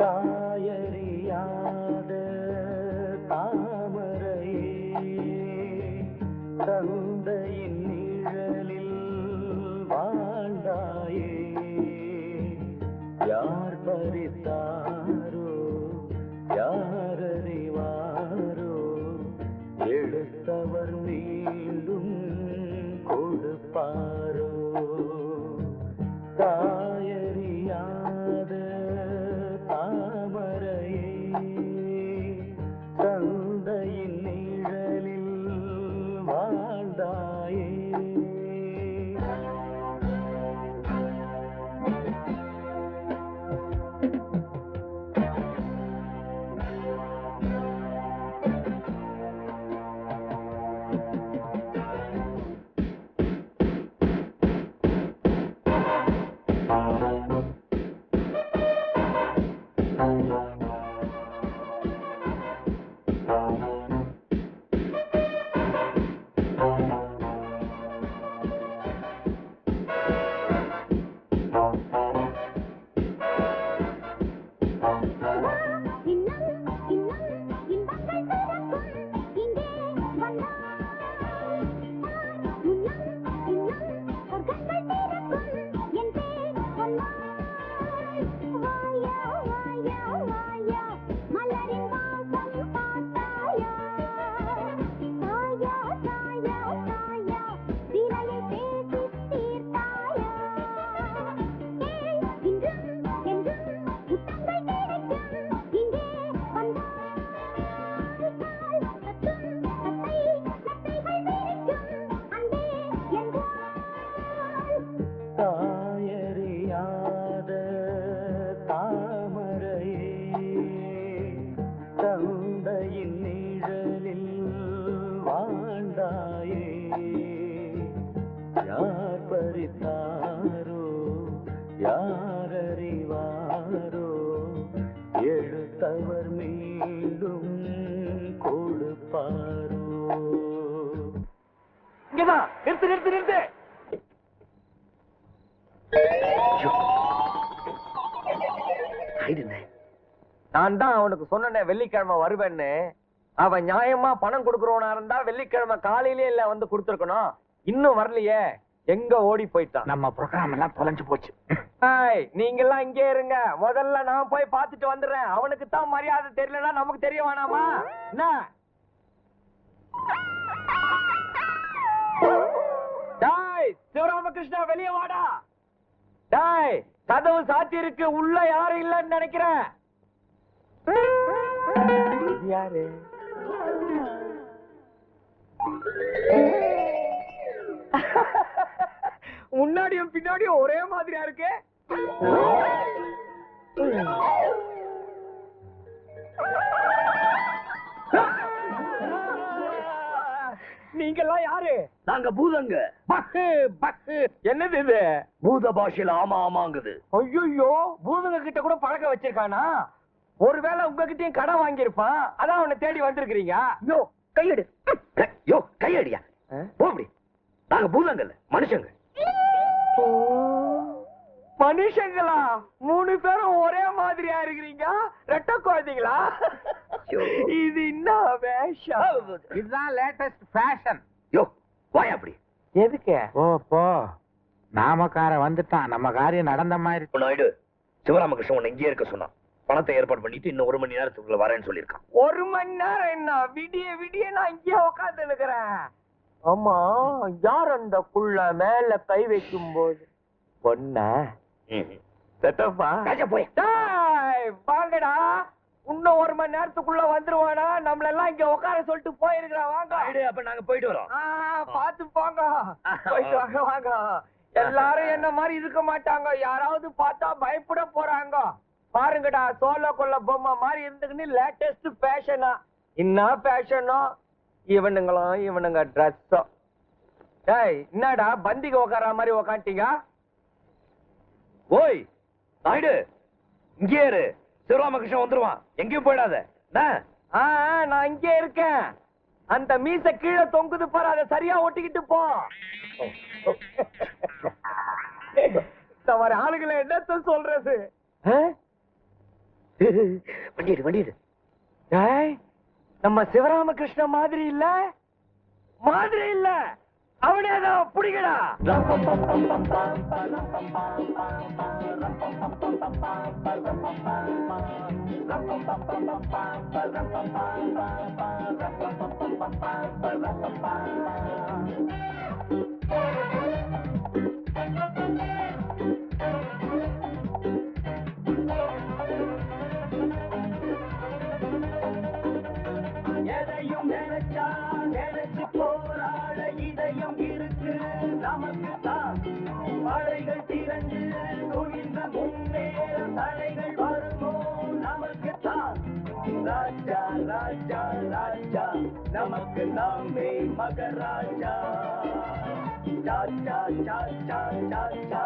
தாயறியாத தாமரையே தந்தையின் நிழலில் வாழ்ந்தாயே யார் பறித்தாரோ யாரறிவாரோ எடுத்தவர் மீண்டும் கொடுப்பாரோ தாயறியாத தாமரையே தந்தையின் நிழலில் வாழ்ந்தாயே தந்தையின் நிழலில் வாழ்ந்தாயே யார் பறித்தாரோ யாரறிவாரோ எடுத்தவர் மீண்டும் கொடுப்பாரோ இங்கதான் நிறுத்து நிறுத்து நிறுத்து நான் தான் அவனுக்கு சொன்னேன் வெள்ளிக்கிழமை வருவேன்னு. அவன் நியாயமா பணம் கொடுக்கறவனா இருந்தா வெள்ளிக்கிழமை காலையிலே இல்ல வந்து கொடுத்துருக்கணும். இன்னும் வரலையே, எங்க ஓடி போயிட்டான்? நம்ம ப்ரோகிராம் எல்லாம் தொலைஞ்சு போச்சு. நீங்க எல்லாம் இங்கே இருங்க, முதல்ல நான் போய் பார்த்துட்டு வந்துடுறேன். அவனுக்கு தான் மரியாதை தெரியலன்னா நமக்கு தெரிய வேணாமா? என்ன சிவராமகிருஷ்ணா வெளியே வாடா. டாய் கதவு சாத்தி இருக்கு, உள்ள யாரும் இல்லன்னு நினைக்கிறேன். யாரு? முன்னாடியும் பின்னாடியும் ஒரே மாதிரியா இருக்கு. நீங்கெல்லாம் யாரு? நாங்க பூதங்க. என்னது இது? பூத பாஷையில ஆமா ஆமாங்குது. ஐயோ, பூதங்க கிட்ட கூட பழக்க வச்சிருக்கானா? ஒருவேளை உங்ககிட்டயும் கடன் வாங்கியிருப்பான், அதான் அவனை தேடி வந்திருக்கிறீங்க. யோ கையடி, யோ கையடியா போடி. நாங்க பூதங்கல்ல, மனுஷங்க. மனுஷங்களா? 3 பேரும் ஒரே மாதிரியா இருக்கிறீங்க, ரெட்ட குழந்தைங்களா? இது என்ன வேஷம்? இதுதான் லேட்டஸ்ட் ஃபேஷன். யோ வாய் அப்படி. எதுக்கு? ஓ போ, நாமக்கார வந்துட்டான், நம்ம காரியம் நடந்த மாதிரி. நாயுடு, சிவராமகிருஷ்ணன் உன்னை இங்கே இருக்க சொன்னான். பணத்தை ஏற்பாடு பண்ணிட்டு இன்னும் 1 மணி நேரத்துக்குள்ள வரேன்னு சொல்லியிருக்கான். 1 மணி நேரம் என்ன? விடிய விடிய நான் இங்கே உட்காந்து இருக்கிறேன். ஆமா, யார் அந்த குள்ள மேல கை வைக்கும் போது? பொண்ண வாங்கடா. இன்னும் 1 மணி நேரத்துக்குள்ள வந்துருவானா? நம்மள எல்லாம் இங்க உட்கார சொல்லிட்டு போயிருக்கிறான். வாங்க. அப்ப நாங்க போயிட்டு வரோம். பாத்து போங்க, போயிட்டு வாங்க. வாங்க. எல்லாரும் என்ன மாதிரி இருக்க மாட்டாங்க, யாராவது பார்த்தா பயப்பட போறாங்க. பாருங்கடா, சோழ கொள்ள பொம்மை மாதிரி இருந்துக்குன்னு லேட்டஸ்ட் ஃபேஷனா? என்ன ஃபேஷனோ இவனுங்களும், இவனுங்க ட்ரெஸ்ஸும். டேய், என்னடா பந்திக்கு உட்கார மாதிரி உக்காண்டீங்க? ஓய் நாயுடு, இங்கே இரு. சிவராமகிருஷ்ணன் வந்துருவான், எங்கேயும் போயிடாத. நான் இங்கே இருக்கேன். அந்த மீச கீழே தொங்குது பாரு, அதை சரியா ஒட்டிக்கிட்டு போ. இந்த மாதிரி ஆளுகளை என்னத்த சொல்றது? வண்டிடு வண்டிடு. டேய், நம்ம சிவராமகிருஷ்ண மாதிரி இல்ல அவனேதான் புடிக்கடா. எதையும் நினைச்சா நினைச்சு போராட இதயம் இருக்கு நமக்கு தான். மழைகள் திரண்டு துணிந்த முன்னேற தடைகள் வருமோ நமக்கு தான். ராஜா ராஜா ராஜா நமக்கு நாமே மகராஜா. சாச்சா சாச்சா சாச்சா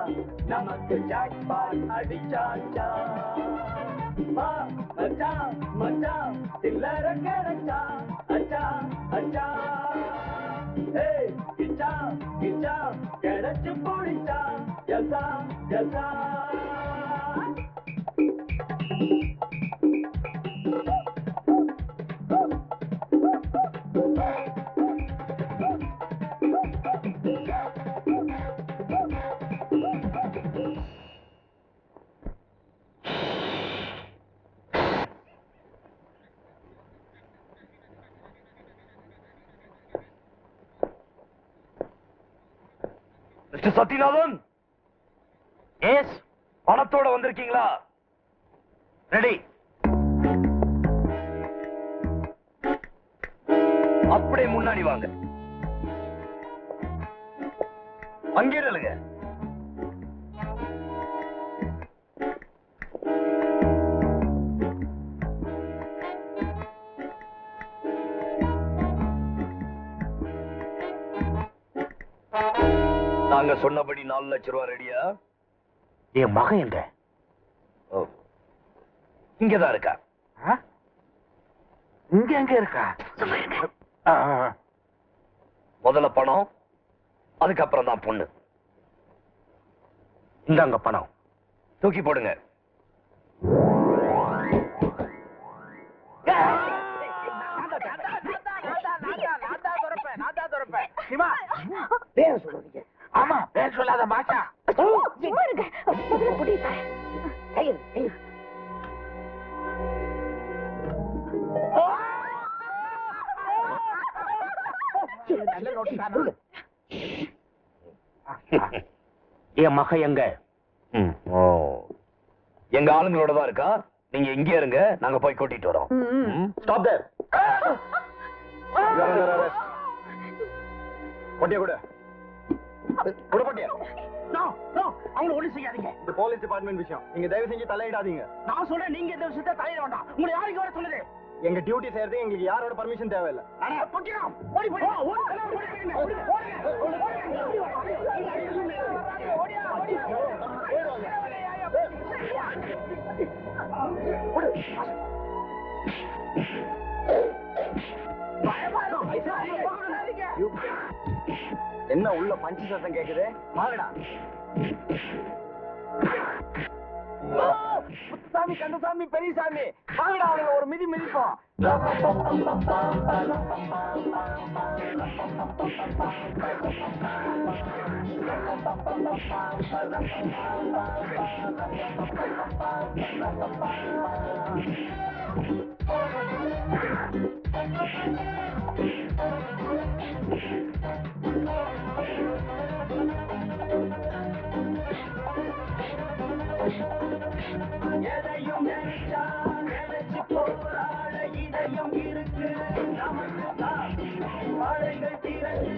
நமக்கு ஜாக்பாட் அடிச்சாச்சா. மச்சா மச்சா சில்லற கிடைச்சா அச்சா அச்சா. ஏய் கிச்சா கிச்சா கிடைச்சு போடிச்சா ஜல்சா ஜல்சா. மிஸ்டர் சத்யநாதன், எஸ், பணத்தோட வந்திருக்கீங்களா? ரெடி. அப்படியே முன்னாடி வாங்க. அங்கே நில்லுங்க. நாங்க சொன்னபடி 4 லட்சம் ரூபாய் ரெடியா? என் மகன் எங்க? இங்கதான் இருக்கா. இங்க எங்க இருக்கா? முதல்ல பணம், அதுக்கப்புறம் தான் பொண்ணு. இந்தாங்க பணம். தூக்கி போடுங்க. ஆமா, பேர் சொல்லாத மாட்டா. என் மகன் எங்க? எங்க ஆளுங்களோட தான் இருக்கா. நீங்க இங்கே இருங்க, நாங்க போய் கூட்டிட்டு வரோம். Stop there. போட்டியா கூட கூட போட்டியா? அவங்க ஒண்ணு செய்யாதீங்க. இந்த போலீஸ் டிபார்ட்மெண்ட் விஷயம், நீங்க தயவு செஞ்சு தலையிடாதீங்க. நான் சொல்றேன், நீங்க இந்த விஷயத்தை தலையிட வேண்டாம். உங்களை யாருக்கு வர சொல்லுது? எங்க டியூட்டி செய்யறதுக்கு எங்களுக்கு யாரோட பர்மிஷன் தேவையில்லை. என்ன உள்ள பஞ்சு சத்தம் கேக்குது? வாங்கடா. சாமி, கந்தசாமி, பெரியசாமி, வாங்கடா, அவங்க ஒரு மிதி மிதிப்போம். எதையும் நினைச்சா நினைச்சு போராட இதயம் இருக்கு நமக்கு தான். மழைகள் திரண்டு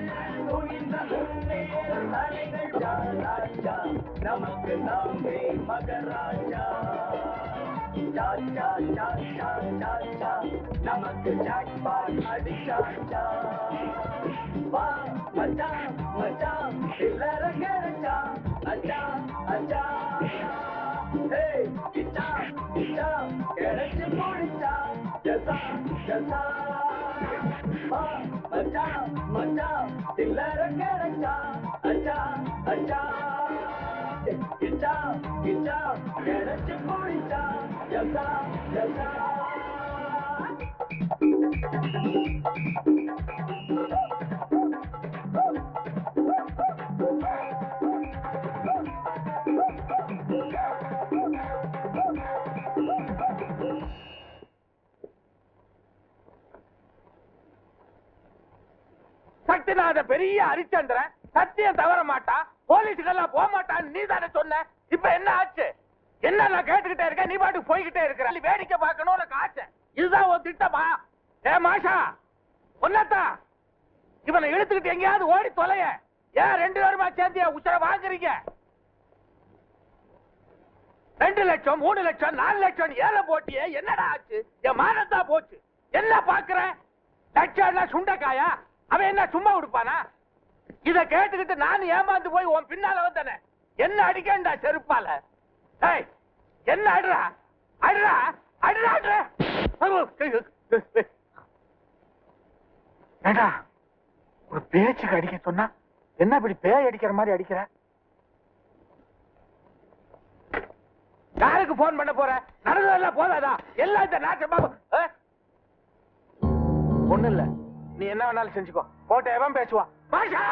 துணிந்த முன்னேற தலைகள் ராஜா நமக்கு நாமே மகராஜா. சாச்சா சாச்சா சாச்சா நமக்கு ஜாக்பாட் அடிச்சாச்சா. வா மச்சா மச்சா சில்லற கிடைச்சா அச்சா அச்சா. ஏய் கிச்சா கிச்சா கிடைச்சு போடிச்சா ஜல்சா ஜல்சா. மச்சா மச்சா சில்லற கிடைச்சா அச்சா அச்சா. கிச்சா கிச்சா எனச்சு போடிச்சா ஜல்சா ஜல்சா சக்திநாத பெரிய ஹரிச்சந்திரன் சத்தியம் தவற மாட்டான், போலீஸுக்கெல்லாம் போக மாட்டான்னு நீ தானே சொன்ன. இப்ப என்ன ஆச்சு? என்ன நான் கேட்டுக்கிட்டே இருக்கேன், நீ பாட்டுக்கு போய்கிட்டே இருக்கிற. வேடிக்கை பார்க்கணும் உனக்கு ஆச்சு. இதுதான் ஒரு திட்டமா? ஏ மாஷா, ஒன்னத்தா இவனை இழுத்துக்கிட்டு எங்கேயாவது ஓடி தொலைய. ஏன் 2 பேருமா சேர்ந்து உச்சர வாங்குறீங்க? 2 லட்சம் 3 லட்சம் 4 லட்சம் ஏழை போட்டியே, என்னடா ஆச்சு? என் மானத்தா போச்சு. என்ன பாக்குற? லட்சம் சுண்டக்காயா? அவன் என்ன சும்மா கொடுப்பானா? இத கேட்டுக்கிட்டு நான் ஏமாந்து போய் உன் பின்னால வந்தனே. என்ன அடிக்கண்டா செருப்பால? ஏய், என்ன அடுறா அடுறா அடுறா அடுறா. ஏடா, ஒரு பேச்சுக்கு அடிக்க சொன்னா என்ன இப்படி பேய் அடிக்கிற மாதிரி அடிக்கிற? யாருக்கு போன் பண்ண போற? நடந்ததெல்லாம் போதாதா? எல்லாம் இந்த நாட்டமா ஒண்ணு இல்ல. நீ என்ன வேணாலும் செஞ்சுக்கோ. போட்ட எவன் பேசுவா? பாஷா,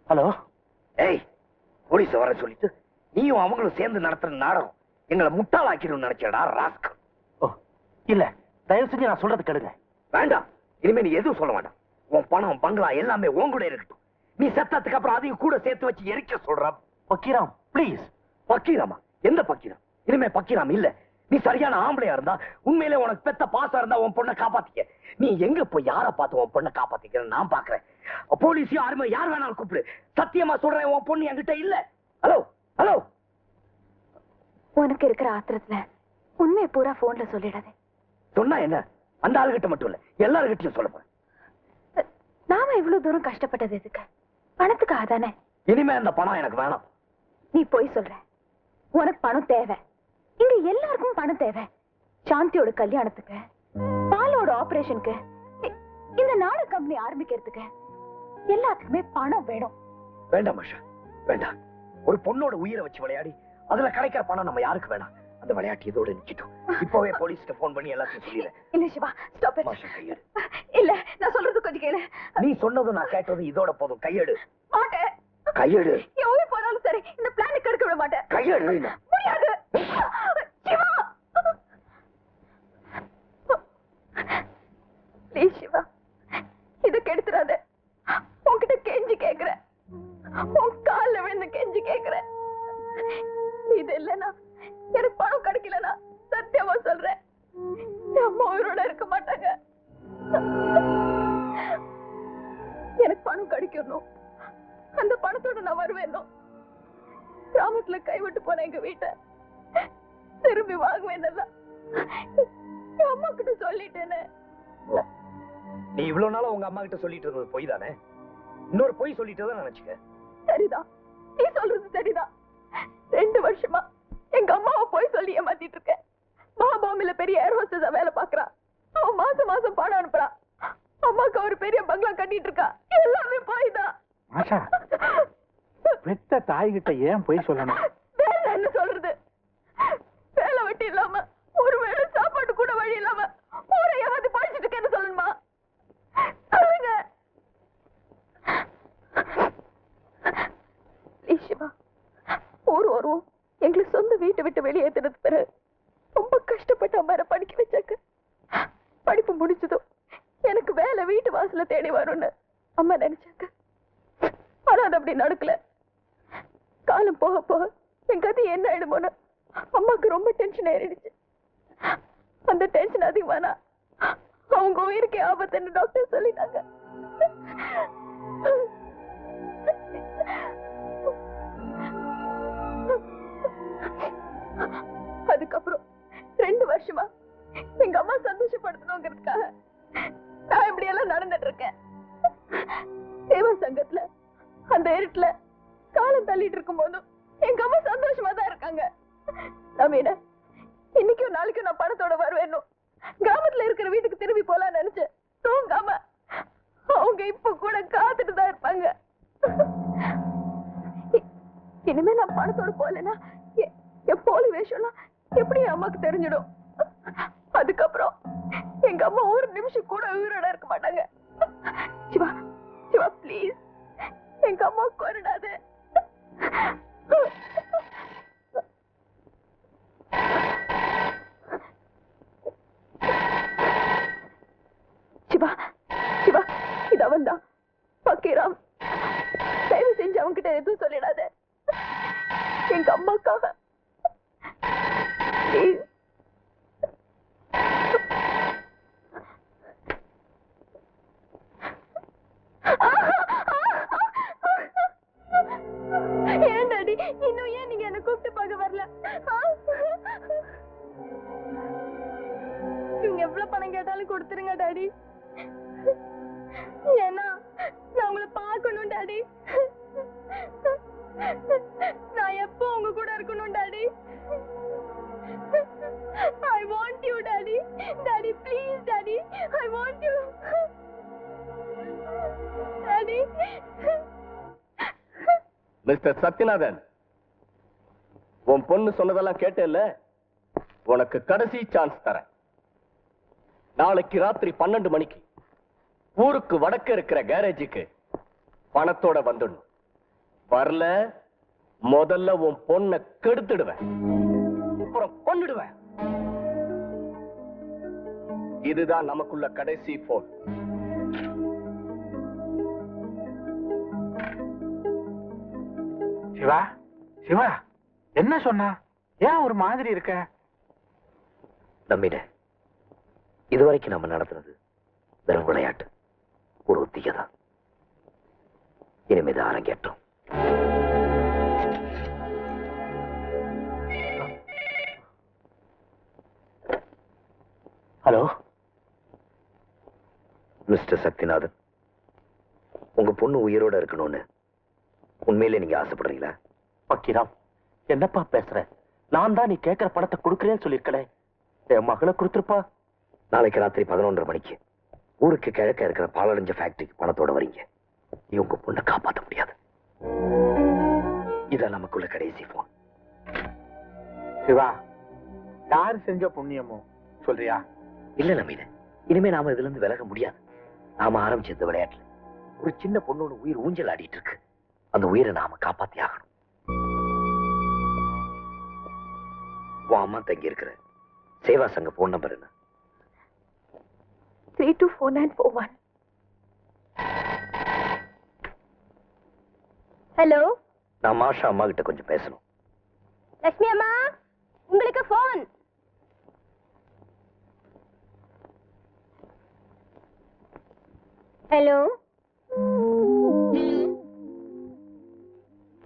ஹலோ. ஏய், போலீஸ் வர சொல்லிட்டு நீயும் அவங்களும் சேர்ந்து நடத்துற நாடகம் எங்களை முட்டாளாக்கிடும் நினைச்சடா ராஸ்கல். ஓ இல்ல, தயவு செஞ்சு நான் சொல்றது கேளுங்க. வேண்டாம், இனிமே நீ எதுவும் சொல்ல வேண்டாம். உன் பணம் பங்களா எல்லாமே உன் கூட இருக்கட்டும். நீ செத்ததுக்கு அப்புறம் அதையும் கூட சேர்த்து வச்சு எரிக்க சொல்ற. பக்கீராம் ப்ளீஸ். பக்கீராமா? எந்த பக்கீரம்? இனிமே பக்கீராம் இல்ல. நீ சரியான ஆம்பளையா இருந்தா, உண்மையிலே உனக்கு பெத்த பாசம் இருந்தா உன் பொண்ணை காப்பாத்திக்க. நீ எங்க போய் யார பார்த்து உன் பொண்ணை காப்பாத்திக்கிறேன்னு நான் பாக்குறேன். போலீஸையும் ஆர்மி யார் வேணாலும் கூப்பிடு. சத்தியமா சொல்றேன், உன் பொண்ணு என்கிட்ட இல்ல. Hello hello. உனக்கு இருக்கிற ஆத்திரத்துல உண்மையை பூரா போன்ல சொல்லிடாதே. சொன்னா என்ன? அந்த ஆளுகிட்ட மட்டும் இல்ல, எல்லாருகிட்டையும் சொல்ல போறேன். நாம இவ்வளவு தூரம் கஷ்டப்பட்டது எதுக்கு? பணத்துக்காக தானே. இனிமே அந்த பணம் எனக்கு வேணாம். நீ போய் சொல்ற. உனக்கு பணம் தேவை. இங்க எல்லாருக்கும் பணம் தேவை. சாந்தியோட கல்யாணத்துக்கு, பாலோட ஆபரேஷனுக்கு, இந்த நாடு கம்பெனி ஆரம்பிக்கிறதுக்கு எல்லாத்துக்குமே பணம் வேணும். வேண்டாம் மஷா, வேண்டாம். ஒரு பொண்ணோட உயிரை வச்சு விளையாடி அதுல கிடைக்கிற பணம் நம்ம யாருக்கு வேணாம். அந்த விளையாட்டு இதோட நிக்கிட்டோம். இப்பவே போலீஸ்க்கு போன் பண்ணி எல்லாத்தையும் சொல்லிடுறேன். இல்ல சிவா, ஸ்டாப் இட். மாஷா, கையெடு. இல்ல, நான் சொல்றது கொஞ்சம் கேளு. நீ சொன்னதும் நான் கேட்டதும் இதோட போதும். கையெடு. மாட்டேன். கையெடு. என் உயிர் போனாலும் சரி, இந்த பிளானை கெடுக்க விட மாட்டேன். கையெடு. முடியாது. சிவா, ப்ளீஸ் சிவா, இத கெடுத்துறாத. உன்கிட்ட கெஞ்சி கேக்குறேன். உன் கால்ல விழுந்து கெஞ்சி கேக்குறேன். இது இல்லைன்னா, எனக்கு பணம் கிடைக்கலனா சத்தியமா சொல்றேன், என் அம்மா உயிரோட இருக்க மாட்டாங்க. எனக்கு பணம் கிடைக்கணும். அந்த பணத்தோட நான் வருவேன். கிராமத்துல கைவிட்டு போன எங்க வீட்டை திரும்பி வாங்குவேன். என் அம்மா கிட்ட சொல்லிட்டேனே. நீ இவ்வளவு நாளா உங்க அம்மா கிட்ட சொல்லிட்டு இருந்தது பொய் தானே? இன்னொரு பொய் சொல்லிட்டு தான் நினைச்சுக்க. சரிதான், நீ சொல்றது சரிதான். 2 வருஷமா எங்க அம்மாவை போய் சொல்லி ஏமாத்திட்டு இருக்கேன். மகாபாமில பெரிய ஏர் ஹோஸ்டஸா வேலை பாக்குறா. அவன் மாசம் மாசம் பணம் அனுப்புறா. அம்மாக்கு ஒரு பெரிய பங்களா கட்டிட்டு இருக்கா. எல்லாமே போய் தான். ஆஷா, பெத்த தாய்கிட்ட ஏன் போய் சொல்லணும்? வேற என்ன சொல்றது? வேலை வெட்டி இல்லாம, ஒருவேளை சாப்பாடு கூட வழி இல்லாம ஊரை ஏமாத்தி படிச்சுட்டு இருக்கேன்னு சொல்லணுமா? சொல்லுங்க. சிவா, ஊர் வருவோம் எங்களை சொந்த வீட்டை விட்டு வெளியேற்றினது பிறகு ரொம்ப கஷ்டப்பட்டு அம்மா படிக்க வச்சாக்க. படிப்பு முடிச்சதும் எனக்கு வேலை வீட்டு வாசல தேடி வரும்னு அம்மா நினைச்சாங்க. ஆனா அது அப்படி நடக்கல. காலம் போக போக என் கதை என்ன ஆயிடுமோன்னு அம்மாக்கு ரொம்ப டென்ஷன் ஏறிடுச்சு. அந்த டென்ஷன் அதிகமானா அவங்க உயிருக்கே ஆபத்துன்னு டாக்டர் சொல்லிட்டாங்க. அதுக்கப்புறம் 2 வருஷமா எங்க அம்மா சந்தோஷப்படுத்தணுங்கிறதுக்காக நான் இப்படி எல்லாம் நடந்துட்டு இருக்கேன். சேவா சங்கத்துல அந்த இருட்டுல காலம் தள்ளிட்டு இருக்கும் போதும் எங்க அம்மா சந்தோஷமா தான் இருக்காங்க. நவீன, இன்னைக்கும் நாளைக்கும் நான் பணத்தோட வருவேன். கிராமத்துல இருக்கிற வீட்டுக்கு திரும்பி போலாம் நினைச்சு தூங்காம பணத்தோட போலனா என் போலி வேஷம்லாம் எப்படி என் அம்மாக்கு தெரிஞ்சிடும்? அதுக்கப்புறம் எங்க அம்மா ஒரு நிமிஷம் கூட உயிரோட இருக்க மாட்டாங்க. சிவா சிவா ப்ளீஸ் எங்க அம்மா கொன்னுடாத. சிவா சிவா இது அவன்தான் பக்கீராம். தயவு செஞ்சு அவன்கிட்ட எதுவும் சொல்லிடாத. எங்க அம்மாக்காக please. ஏன் டாடி இன்னும் ஏன் நீங்க என்ன கூப்பிட்டு பார்க்க வரல? நீங்க எவ்வளவு பணம் கேட்டாலும் கொடுத்துருங்க டாடி. ஏன்னா நான் உங்களை பார்க்கணும் டாடி. நான் எப்போ உங்க கூட இருக்கணும் daddy. I want you daddy. Daddy please daddy. I want you. Daddy. Mister Sathyanathan, உன் பொண்ணு சொன்னதெல்லாம் கேட்டேல்ல? உனக்கு கடைசி சான்ஸ் தரேன். நாளைக்கு ராத்திரி 12 மணிக்கு ஊருக்கு வடக்க இருக்கிற கேரேஜுக்கு பணத்தோட வந்துடணும். வரல, முதல்ல உன் பொண்ணை கெடுத்துடுவேன், அப்புறம் கொன்னுடுவேன். இதுதான் நமக்குள்ள கடைசி போன். சிவா சிவா என்ன சொன்னா? ஏன் ஒரு மாதிரி இருக்க? நம்பிட இதுவரைக்கும் நம்ம நடத்துனது வெறும் விளையாட்டு, ஒரு ஒத்திகைதான். இனிமேதான் அரங்கேற்றம். ஹலோ மிஸ்டர் சக்திநாதன், உங்க பொண்ணு உயிரோட இருக்கணும்னு உண்மையிலே நீங்க ஆசைப்படுறீங்களா? பக்கீராம், என்னப்பா பேசுற? நான் தான் நீ கேட்கிற பணத்தை கொடுக்கறேன்னு சொல்லிருக்கல. என் மகளை கொடுத்துருப்பா. நாளைக்கு ராத்திரி 11:30 மணிக்கு ஊருக்கு கிழக்க இருக்கிற பாலடைஞ்ச ஃபேக்டரிக்கு பணத்தோட வரீங்க. நீ உங்க பொண்ணை காப்பாற்ற முடியாது. இதான் நமக்குள்ள கடைசி போன். சிவா, யார் செஞ்ச புண்ணியமோ சொல்றியா? இல்ல நம்பின, இனிமே நாம இதுல இருந்து விலக முடியாது. நாம ஆரம்பிச்ச இந்த விளையாட்டுல ஒரு சின்ன பொண்ணோட உயிர் ஊஞ்சல் ஆடிட்டு இருக்கு. அந்த உயிரை நாம காப்பாத்தி ஆகணும். உன் அம்மா தங்கி இருக்கிற சேவா சங்க போன் நம்பர் என்ன? 324941. ஹலோ, நான் மாஷா அம்மா கிட்ட கொஞ்சம் பேசணும். லட்சுமி அம்மா, உங்களுக்கு போன். ஹலோ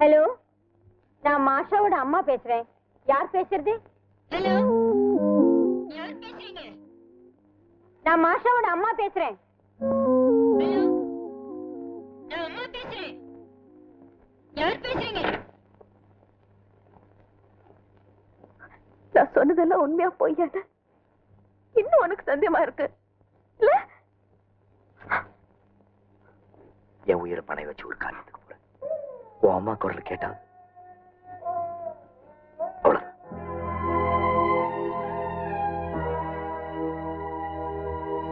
ஹலோ, நான் மாஷாவோட அம்மா பேசுறேன். யார் பேசுறது? ஹலோ, யார் பேசுறீங்க? நான் மாஷாவோட அம்மா பேசுறேன். ஹலோ, நான் அம்மா பேசுறேன். யார் பேசுறீங்க? நான் சொன்னதெல்லாம் உண்மையா பொய்யான இன்னும் உனக்கு சந்தேகமா இருக்கு இல்ல? என் உயிரை பணை வச்சு ஒரு காரியத்துக்கு போறேன். உன் அம்மா குரல் கேட்டா